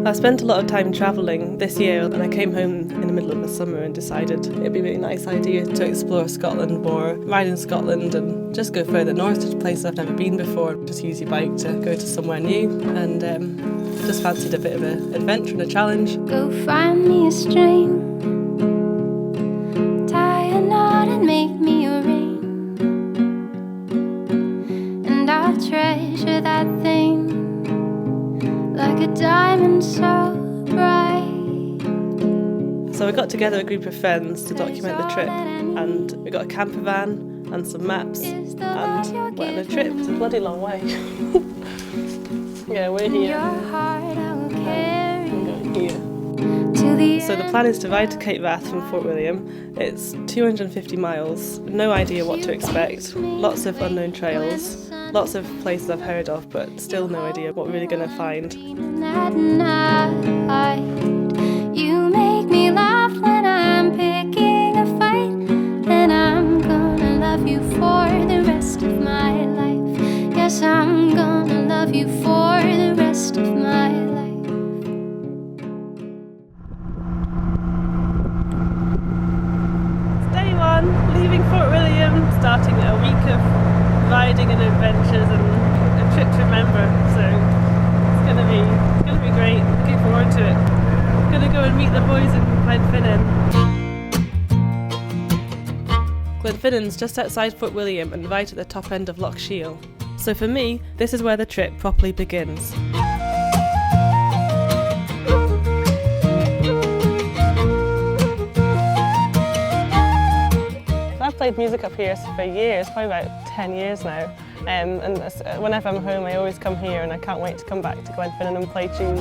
I spent a lot of time travelling this year, and I came home in the middle of the summer and decided it'd be a really nice idea to explore Scotland more, ride in Scotland and just go further north to places I've never been before. Just use your bike to go to somewhere new, and just fancied a bit of an adventure and a challenge. Go find me a string, tie a knot and make me a ring, and I'll treasure that thing like a diamond so bright. So we got together a group of friends to document the trip, and we got a camper van and some maps, and went on a trip. It's a bloody long way. Yeah, we're here. So the plan is to ride to Cape Wrath from Fort William. It's 250 miles, no idea what to expect, lots of unknown trails, lots of places I've heard of, but still no idea what we're really going to find. You make me laugh when I'm picking a fight, and I'm gonna love you for the rest of my life. Yes, I'm gonna love you for the rest of my life. Day one, leaving Fort William, starting a week of riding and adventures and a trip to remember. So it's gonna be great. Looking forward to it. Gonna go and meet the boys in Glenfinnan. Glenfinnan's just outside Fort William and right at the top end of Loch Shiel. So for me, this is where the trip properly begins. I've played music up here for years, probably about 10 years now. And whenever I'm home, I always come here, and I can't wait to come back to Glenfinnan and play tunes.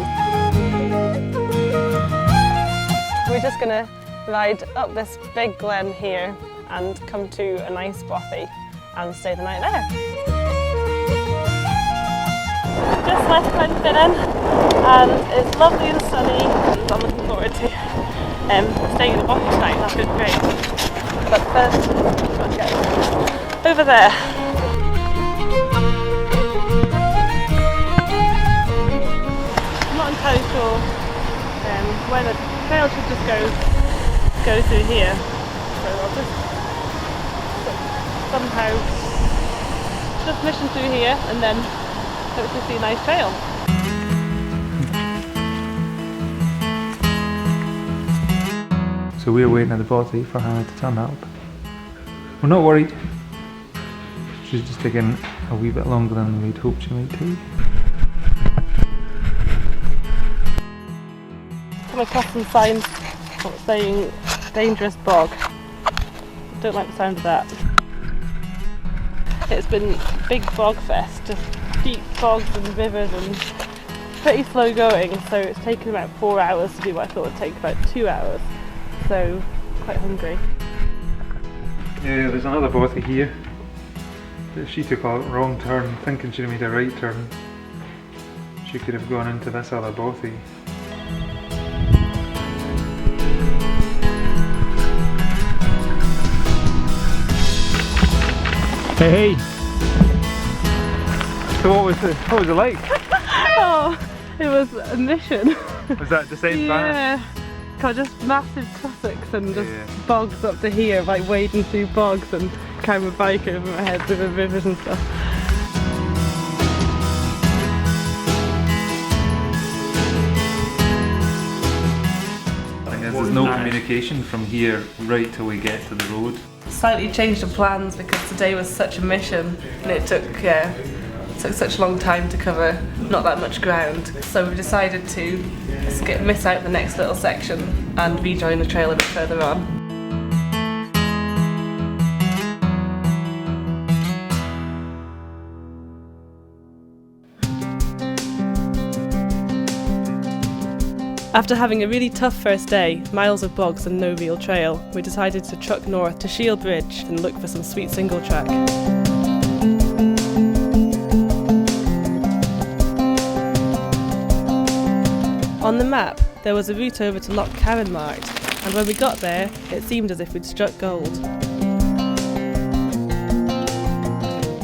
We're just going to ride up this big glen here and come to a nice bothy and stay the night there. Just left Glenfinnan, and it's lovely and sunny. I'm looking forward to staying in the bothy tonight. That's been great. But first, let's get over there. I'm not entirely sure where the trail should just go through here. So I'll just somehow just mission through here and then hopefully see a nice trail. So we're waiting at the bothy for Hannah to turn up. We're not worried. She's just taking a wee bit longer than we'd hoped she might take. Come across some signs saying dangerous bog. Don't like the sound of that. It's been big bog fest, just deep bogs and rivers and pretty slow going, so it's taken about 4 hours to do what I thought would take about 2 hours. So, quite hungry. Yeah, there's another bothy here. If she took a wrong turn, thinking she'd made a right turn, she could have gone into this other bothy. Hey! So what was it like? Oh, it was a mission. Was that the same Yeah. path? Got just massive tussocks and just bogs up to here, like wading through bogs and carrying my bike over my head through the rivers and stuff. There's no communication from here right till we get to the road. Slightly changed the plans because today was such a mission and it took such a long time to cover not that much ground. So we decided to miss out the next little section and rejoin the trail a bit further on. After having a really tough first day, miles of bogs and no real trail, we decided to truck north to Shiel Bridge and look for some sweet single track. On the map, there was a route over to Loch Carron marked, and when we got there, it seemed as if we'd struck gold.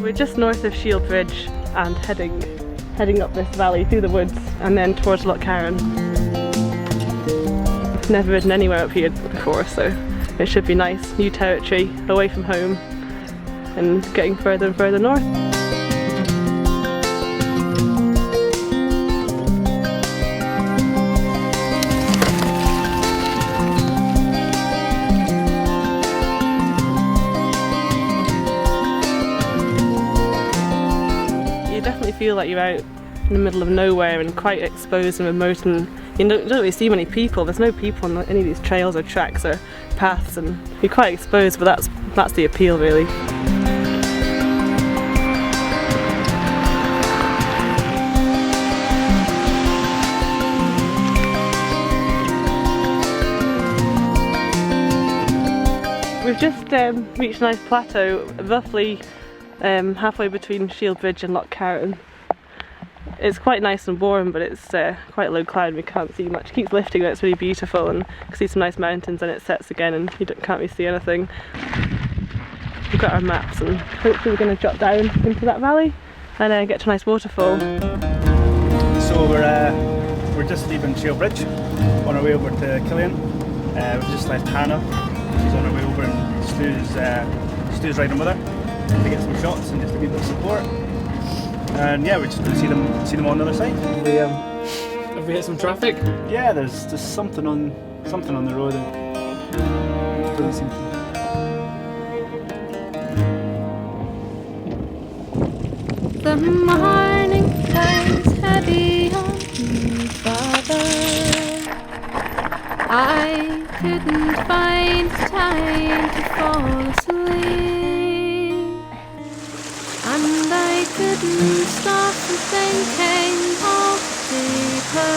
We're just north of Shiel Bridge and heading heading up this valley through the woods and then towards Loch Carron. I've never ridden anywhere up here before, so it should be nice. New territory, away from home and getting further and further north. You definitely feel like you're out in the middle of nowhere and quite exposed and remote, and you don't really see many people. There's no people on any of these trails or tracks or paths, and you're quite exposed, but that's the appeal really. We've just reached a nice plateau, roughly halfway between Shield Bridge and Loch Carron. It's quite nice and warm, but it's quite low cloud and we can't see much. It keeps lifting and it's really beautiful, and you can see some nice mountains, and it sets again and you can't really see anything. We've got our maps and hopefully we're going to drop down into that valley and get to a nice waterfall. So we're just leaving Shield Bridge on our way over to Killian. We've just left Hannah. She's on her way over and Stu's riding with her to get some shots and just to give them support. And yeah, we're just going to see them on the other side. Have we hit some traffic? Yeah, there's just something on the road that doesn't seem to. The morning lies heavy on me, Father. I couldn't find time to fall asleep, and I couldn't stop thinking of deeper.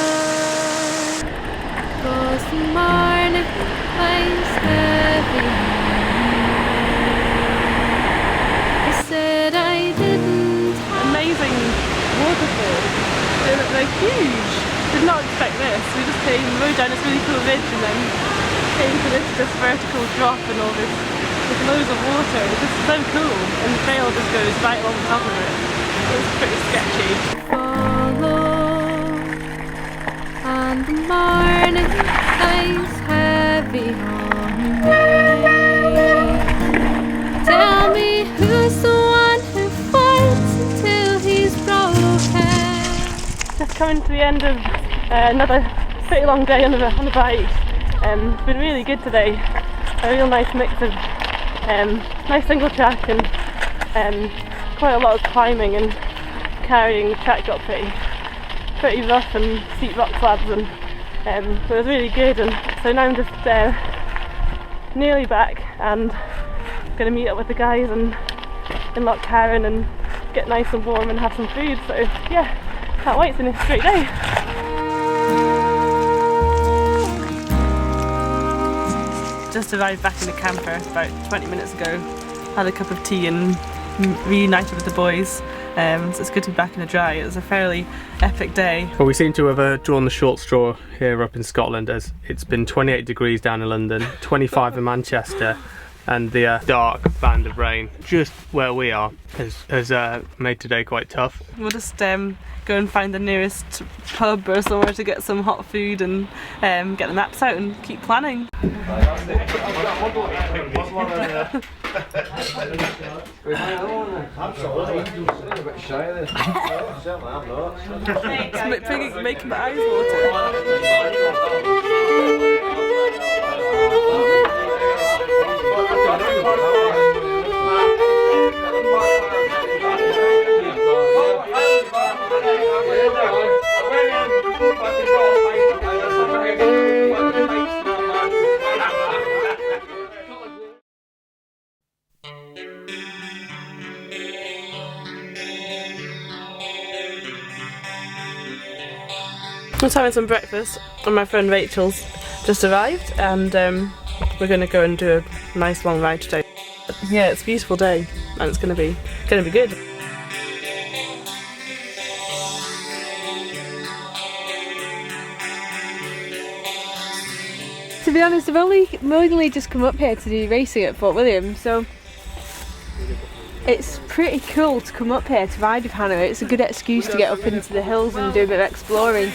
'Cause the morning lies heavy on me. I said I didn't. Amazing waterfall. They're huge. Did not expect this. We just rode down this really cool ridge and then came to this vertical drop and all this with loads of water. It's just so cool, and the trail just goes right along the top of it. It was pretty sketchy. Follow, and the morning lies heavy on me. Tell me who's the one who fights until he's broken. Just coming to the end of another pretty long day on the bike. It's been really good today. A real nice mix of nice single track and quite a lot of climbing, and carrying the track got pretty rough and steep rock slabs, and so it was really good. And so now I'm just nearly back and going to meet up with the guys in Loch Carron and get nice and warm and have some food. So yeah, can't wait. It's been a great day. Just arrived back in the camper about 20 minutes ago, had a cup of tea and reunited with the boys. So it's good to be back in the dry. It was a fairly epic day. Well, we seem to have drawn the short straw here up in Scotland, as it's been 28 degrees down in London, 25 in Manchester, and the dark band of rain just where we are has made today quite tough. We'll just go and find the nearest pub or somewhere to get some hot food and get the maps out and keep planning. It's making my eyes water. I was having some breakfast and my friend Rachel's just arrived, and we're going to go and do a nice long ride today. Yeah, it's a beautiful day and it's going to be good. To be honest, I've only just come up here to do racing at Fort William, so It's pretty cool to come up here to ride with Hannah. It's a good excuse to get up into the hills and do a bit of exploring.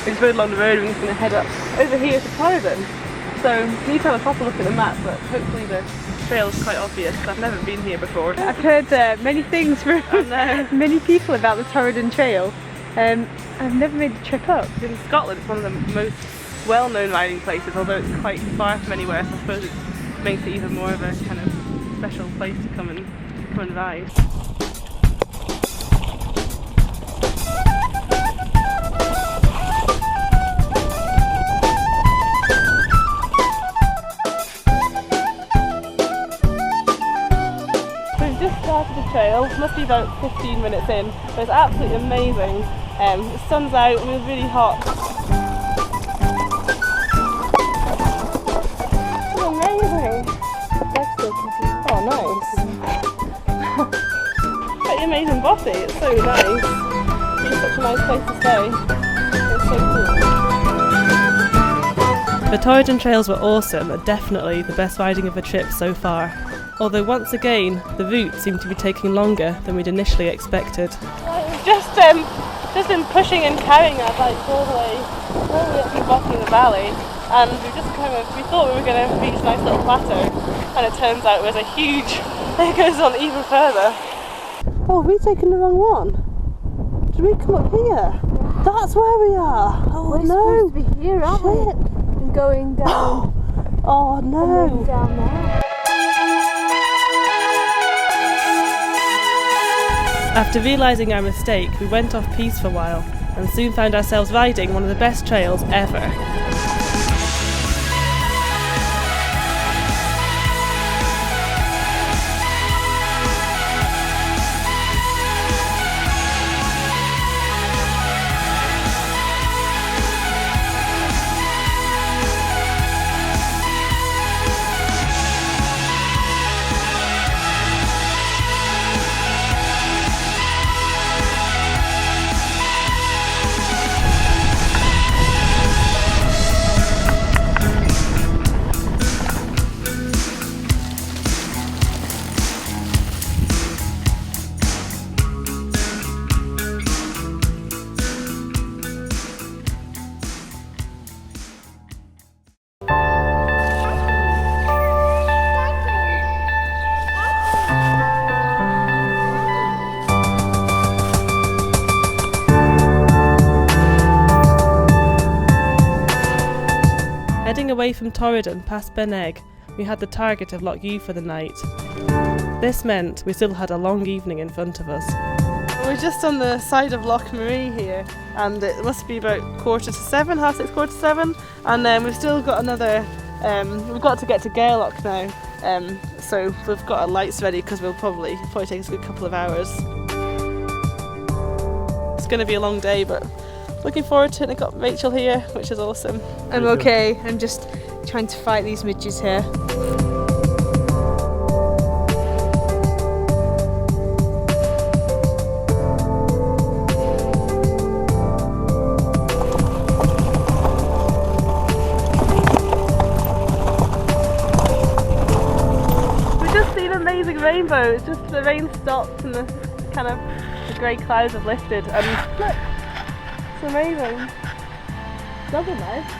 We just rode along the road and we're just going to head up over here to Torridon. So we need to have a proper look at the map, but hopefully the trail's quite obvious because I've never been here before. I've heard many things from many people about the Torridon Trail. I've never made the trip up. In Scotland it's one of the most well-known riding places, although it's quite far from anywhere, so I suppose it makes it even more of a kind of special place to come and ride. Started the trail, must be about 15 minutes in, but it's absolutely amazing. The sun's out and it was really hot. It's amazing! Oh, nice! Pretty amazing body, it's so nice. It's such a nice place to stay. It's so cool. The Torridon trails were awesome and definitely the best riding of the trip so far. Although once again, the route seemed to be taking longer than we'd initially expected. Just been pushing and carrying us like all the way up the bottom of the valley, and we thought we were going to reach a nice little plateau, and it turns out it was a huge, it goes on even further. Oh, have we taken the wrong one? Did we come up here? That's where we are! Oh We're no! supposed to be here, aren't we? And going down. Oh no! And going down there. After realising our mistake, we went off piste for a while and soon found ourselves riding one of the best trails ever. Heading away from Torridon past Ben Egg, we had the target of Loch Ewe for the night. This meant we still had a long evening in front of us. We're just on the side of Loch Marie here, and it must be about 6:45, 6:45, and we've still got another, we've got to get to Gairloch now, so we've got our lights ready because we'll probably take us a good couple of hours. It's going to be a long day, but looking forward to it. I got Rachel here, which is awesome. I'm okay, I'm just trying to fight these midges here. We've just seen an amazing rainbow. It's just the rain stopped and the kind of the grey clouds have lifted, and look, it's amazing. Lovely now.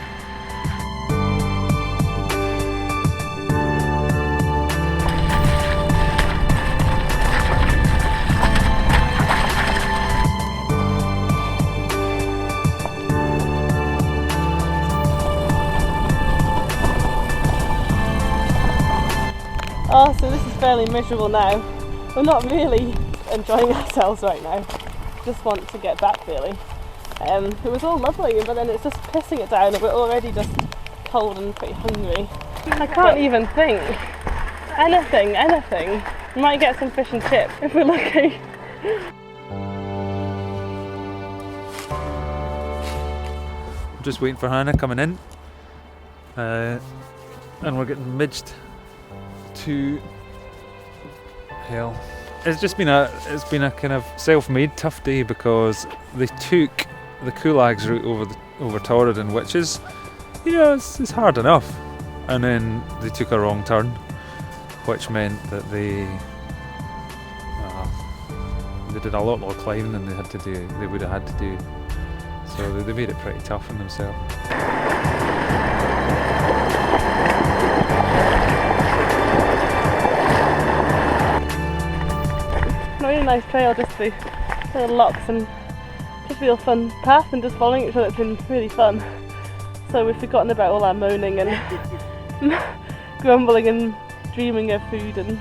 Oh, so this is fairly miserable now. We're not really enjoying ourselves right now. Just want to get back really. It was all lovely, but then it's just pissing it down and we're already just cold and pretty hungry. I can't even think. Anything. We might get some fish and chips if we're lucky. Just waiting for Hannah coming in, and we're getting midged to hell. It's been a kind of self-made tough day because they took the Coolags route over Torridon, which is, it's hard enough, and then they took a wrong turn, which meant that they did a lot more climbing than they would have had to do. So they made it pretty tough on themselves. Not really nice trail, just the little locks and just a real fun path and just following each other. It's been really fun. So we've forgotten about all our moaning and grumbling and dreaming of food and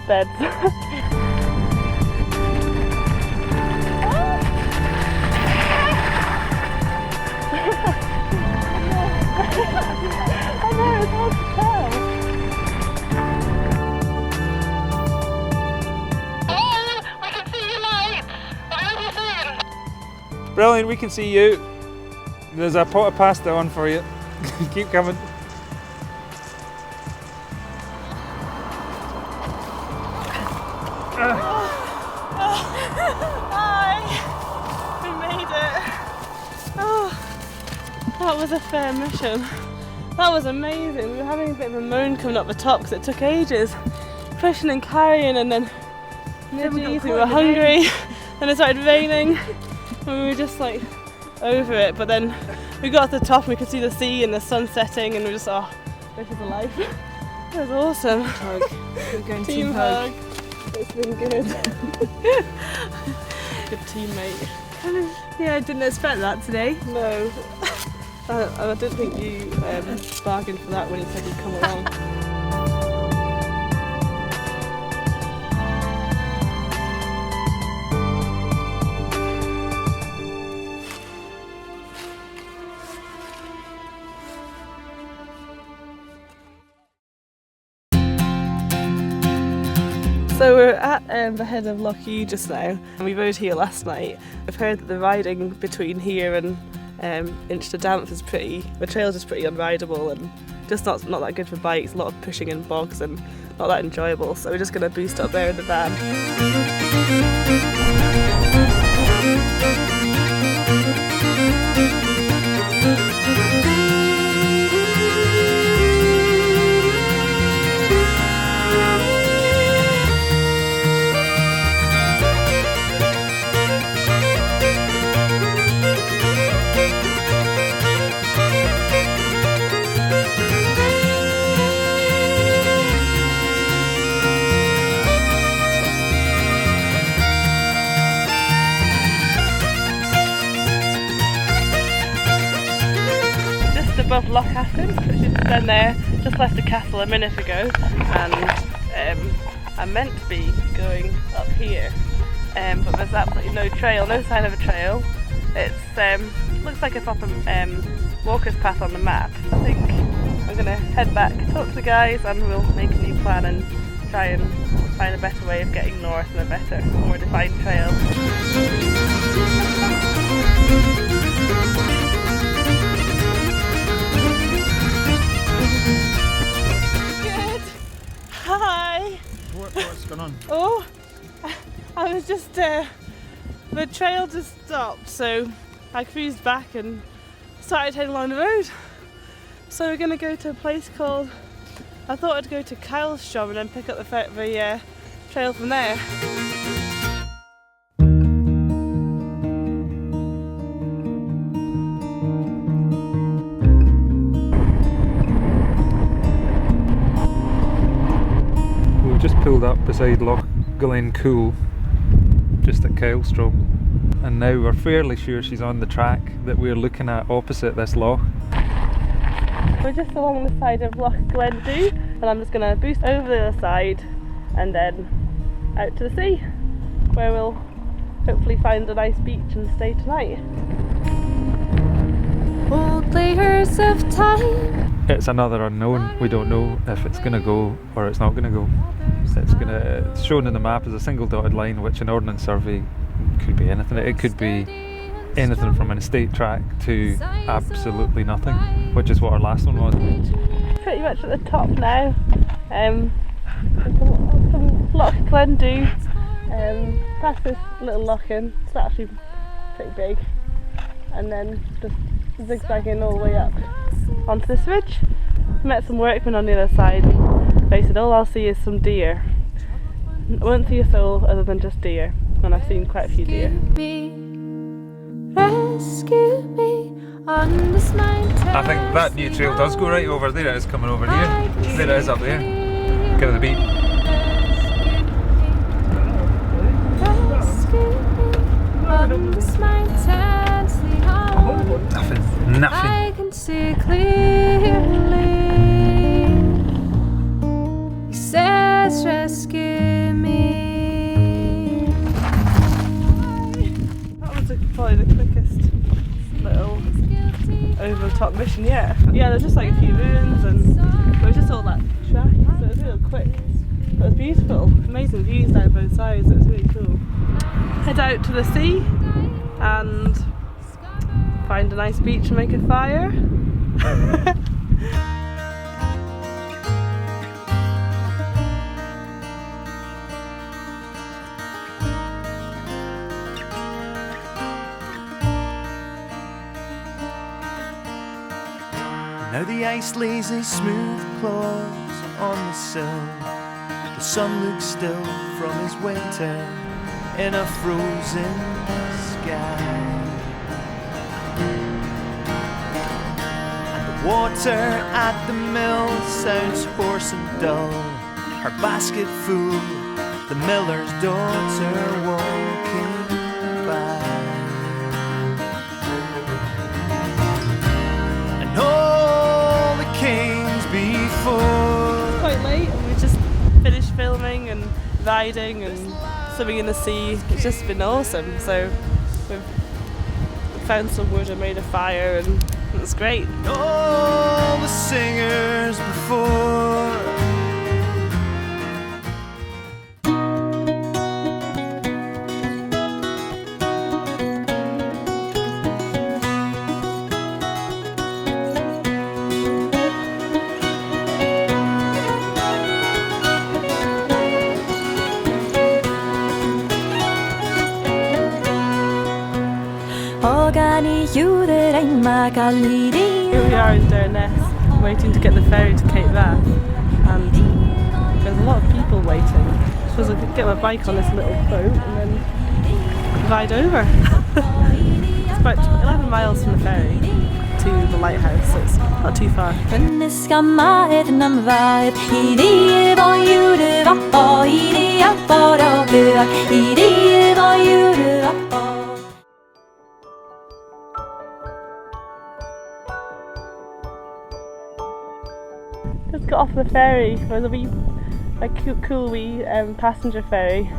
beds. I know, it's hard to tell. We can see your lights. What are you saying? Brilliant, we can see you. There's a pot of pasta on for you. Keep coming. Hi! We made it. Oh, that was a fair mission. That was amazing. We were having a bit of a moan coming up the top because it took ages. Pushing and carrying, and then middies, we were hungry, and it started raining, and we were just like over it. But then we got to the top and we could see the sea and the sun setting, and we were just, this is life. It was awesome. We're going Team hug. It's been good. Good teammate. Yeah, I didn't expect that today. No. I didn't think you bargained for that when you said you'd come along. So we're at the head of Loch Ewe just now, and we rode here last night. I've heard that the riding between here and Inch to Dance is the trail's just pretty unrideable and just not that good for bikes, a lot of pushing in bogs and not that enjoyable, so we're just going to boost up there in the van. Above Loch Aston, which is down there, just left the castle a minute ago, and I'm meant to be going up here, but there's absolutely no trail, no sign of a trail. It's looks like a proper walker's path on the map. I think I'm going to head back, talk to the guys, and we'll make a new plan and try and find a better way of getting north and a better, more defined trail. Hi! What's going on? Oh, I was just, the trail just stopped, so I cruised back and started heading along the road. So we're going to go to a place called, I thought I'd go to Kylestrom and then pick up the trail from there. Just pulled up beside Loch Glencool, just at Kylestrom, and now we're fairly sure she's on the track that we're looking at opposite this loch. We're just along the side of Loch Glendu, and I'm just going to boost over the other side and then out to the sea, where we'll hopefully find a nice beach and stay tonight. Old layers of time. It's another unknown. We don't know if it's going to go or it's not going to go. It's shown in the map as a single dotted line, which an ordnance survey could be anything. It could be anything from an estate track to absolutely nothing, which is what our last one was. Pretty much at the top now. There's some Loch Glendu, past this little loch in, it's actually pretty big, and then just zigzagging all the way up onto this ridge. Met some workmen on the other side. They said all I'll see is some deer. I won't see a soul other than just deer, and I've seen quite a few deer. Rescue me on this mountain. I think that new trail does go right over there. It is coming over here. There it is up there. Give it a beat. Nothing. I can see clearly. He says, rescue me. That was probably the quickest little over the top mission yet. Yeah, there's just like a few ruins and it was just all that track, so it was real quick. But it was beautiful, amazing views down both sides, it was really cool. Head out to the sea and find a nice beach and make a fire. Now the ice lays his smooth claws on the sill. The sun looks still from his winter in a frozen sky. And the water at the mill sounds hoarse and dull. Her basket full, the miller's daughter walking by. And all the kings before. It's quite late and we just finished filming and riding and swimming in the sea. It's just been awesome. So we've found some wood and made a fire and it's great. All the singers before. Here we are in Durness, waiting to get the ferry to Cape Bath, and there's a lot of people waiting. I suppose I could get my bike on this little boat and then ride over. It's about 11 miles from the ferry to the lighthouse, so it's not too far. Just got off the ferry for a cool wee passenger ferry.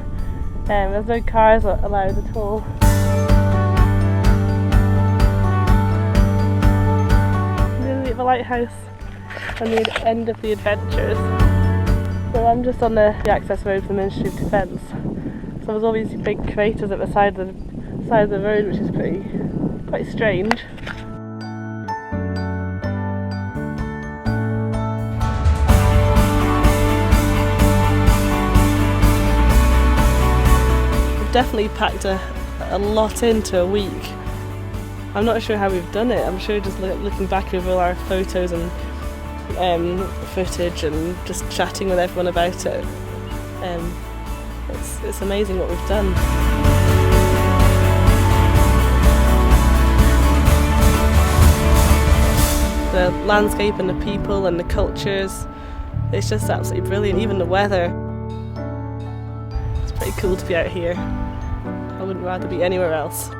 There's no cars allowed at all. Nearly at the lighthouse and the end of the adventures. So I'm just on the access road for the Ministry of Defence. So there's all these big craters at the side of the road, which is quite strange. Definitely packed a lot into a week. I'm not sure how we've done it. I'm sure just looking back over all our photos and footage and just chatting with everyone about it. It's amazing what we've done. The landscape and the people and the cultures, it's just absolutely brilliant. Even the weather. It's pretty cool to be out here. I wouldn't rather be anywhere else.